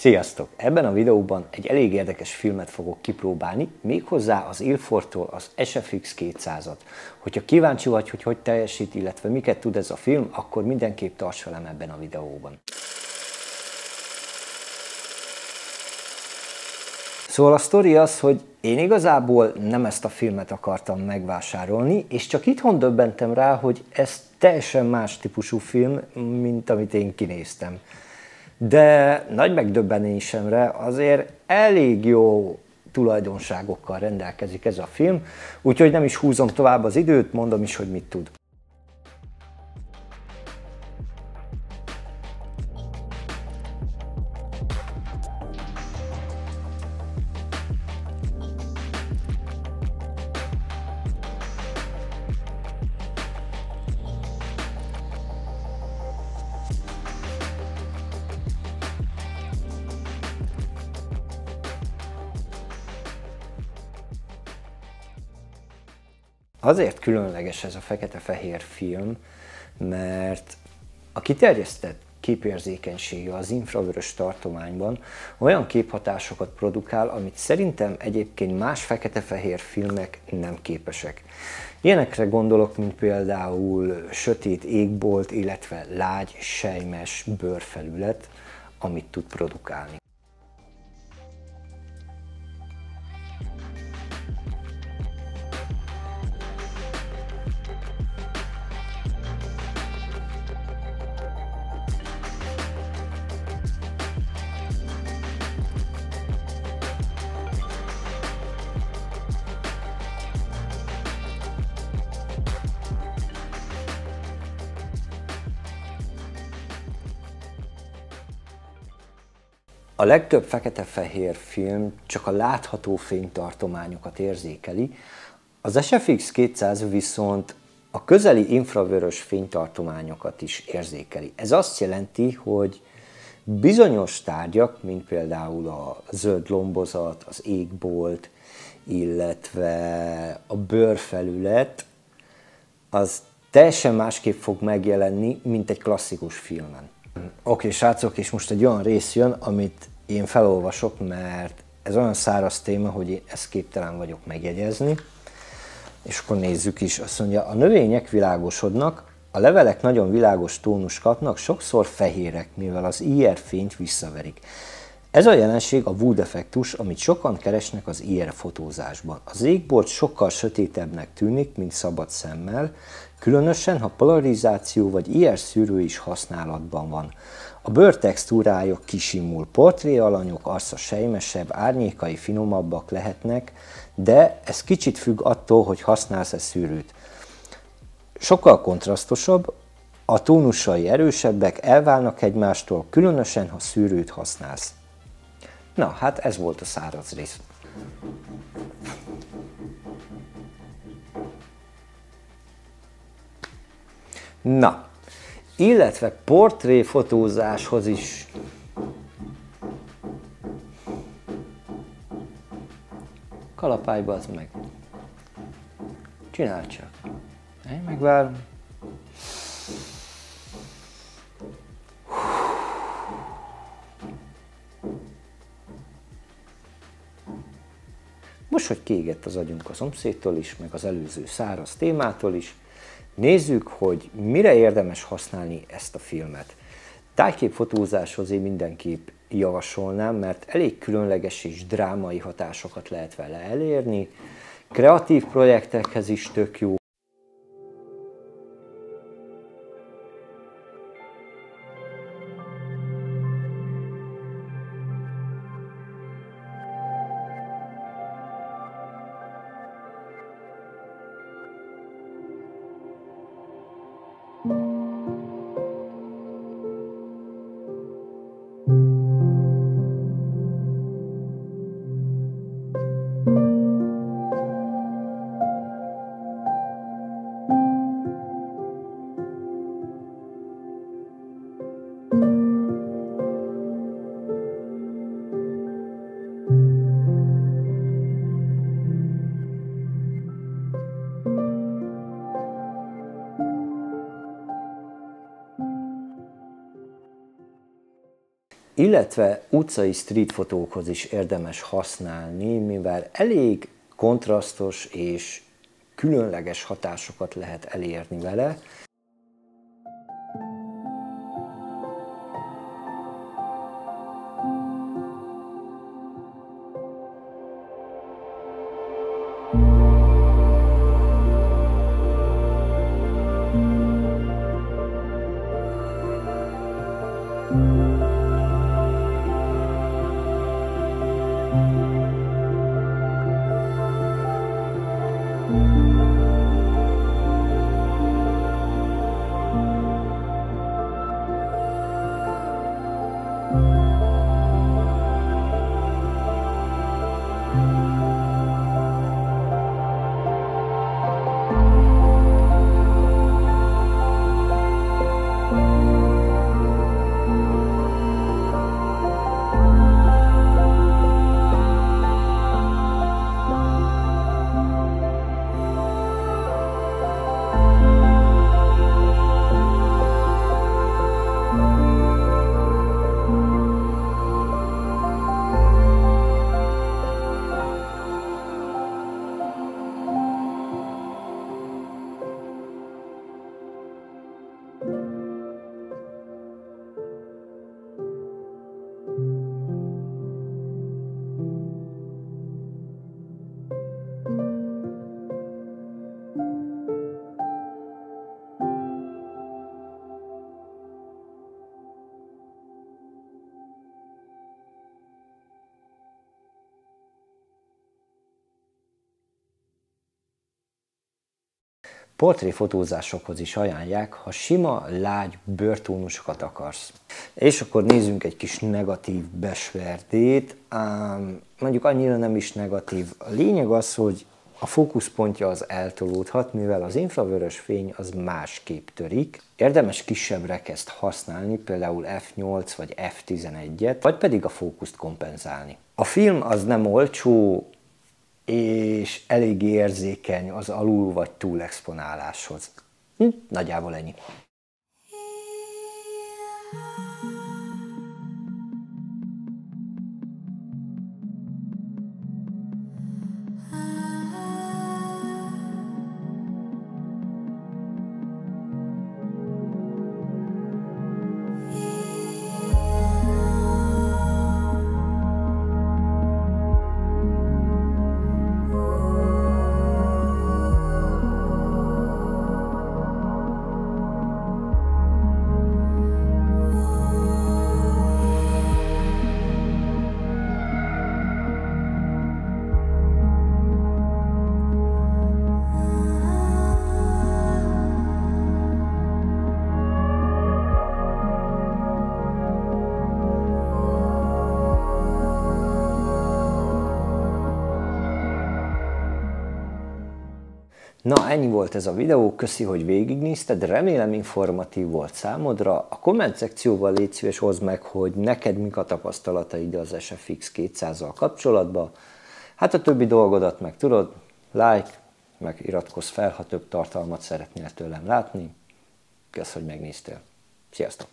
Sziasztok! Ebben a videóban egy elég érdekes filmet fogok kipróbálni, méghozzá az Ilfordtól az SFX 200-at. Hogyha kíváncsi vagy, hogy hogy teljesít, illetve miket tud ez a film, akkor mindenképp tarts velem ebben a videóban. Szóval a sztori az, hogy én igazából nem ezt a filmet akartam megvásárolni, és csak itthon döbbentem rá, hogy ez teljesen más típusú film, mint amit én kinéztem. De nagy megdöbbenésemre azért elég jó tulajdonságokkal rendelkezik ez a film, úgyhogy nem is húzom tovább az időt, mondom is, hogy mit tud. Azért különleges ez a fekete-fehér film, mert a kiterjesztett képérzékenysége az infravörös tartományban olyan képhatásokat produkál, amit szerintem egyébként más fekete-fehér filmek nem képesek. Ilyenekre gondolok, mint például sötét égbolt, illetve lágy, selymes bőrfelület, amit tud produkálni. A legtöbb fekete-fehér film csak a látható fénytartományokat érzékeli, az SFX 200 viszont a közeli infravörös fénytartományokat is érzékeli. Ez azt jelenti, hogy bizonyos tárgyak, mint például a zöld lombozat, az égbolt, illetve a bőrfelület, az teljesen másképp fog megjelenni, mint egy klasszikus filmen. Oké, srácok, és most egy olyan rész jön, amit én felolvasok, mert ez olyan száraz téma, hogy én ezt képtelen vagyok megjegyezni. És akkor nézzük is. Azt mondja, a növények világosodnak, a levelek nagyon világos tónus kapnak, sokszor fehérek, mivel az IR fényt visszaverik. Ez a jelenség a Wood-effektus, amit sokan keresnek az IR fotózásban. Az égbolt sokkal sötétebbnek tűnik, mint szabad szemmel, különösen, ha polarizáció vagy IR szűrő is használatban van. A bőr textúrája kisimul, portréalanyok arca sejmesebb, árnyékai finomabbak lehetnek, de ez kicsit függ attól, hogy használsz-e szűrőt. Sokkal kontrasztosabb, a tónusai erősebbek, elválnak egymástól, különösen, ha szűrőt használsz. Na, hát ez volt a száraz rész. Na, illetve portréfotózáshoz is kalapályba az meg. Csináld csak. Én megvárom. Most, hogy kiégett az agyunk a szomszédtól is, meg az előző száraz témától is, nézzük, hogy mire érdemes használni ezt a filmet. Tájképfotózáshoz én mindenképp javasolnám, mert elég különleges és drámai hatásokat lehet vele elérni. Kreatív projektekhez is tök jó. illetve utcai street fotókhoz is érdemes használni, mivel elég kontrasztos és különleges hatásokat lehet elérni vele. Portréfotózásokhoz is ajánlják, ha sima, lágy bőrtónusokat akarsz. És akkor nézzünk egy kis negatív besverdét, mondjuk annyira nem is negatív. A lényeg az, hogy a fókuszpontja az eltolódhat, mivel az infravörös fény az másképp törik. Érdemes kisebb rekeszt használni, például F8 vagy F11-et, vagy pedig a fókuszt kompenzálni. A film az nem olcsó, és elég érzékeny az alul vagy túl exponáláshoz. Nagyjából ennyi. Na, ennyi volt ez a videó, köszi, hogy végignézted, remélem informatív volt számodra. A komment szekcióban légy szíves, hozd meg, hogy neked mik a tapasztalataid az SFX 200-zal kapcsolatban. Hát a többi dolgodat meg tudod, like, meg iratkozz fel, ha több tartalmat szeretnél tőlem látni. Kösz, hogy megnéztél. Sziasztok!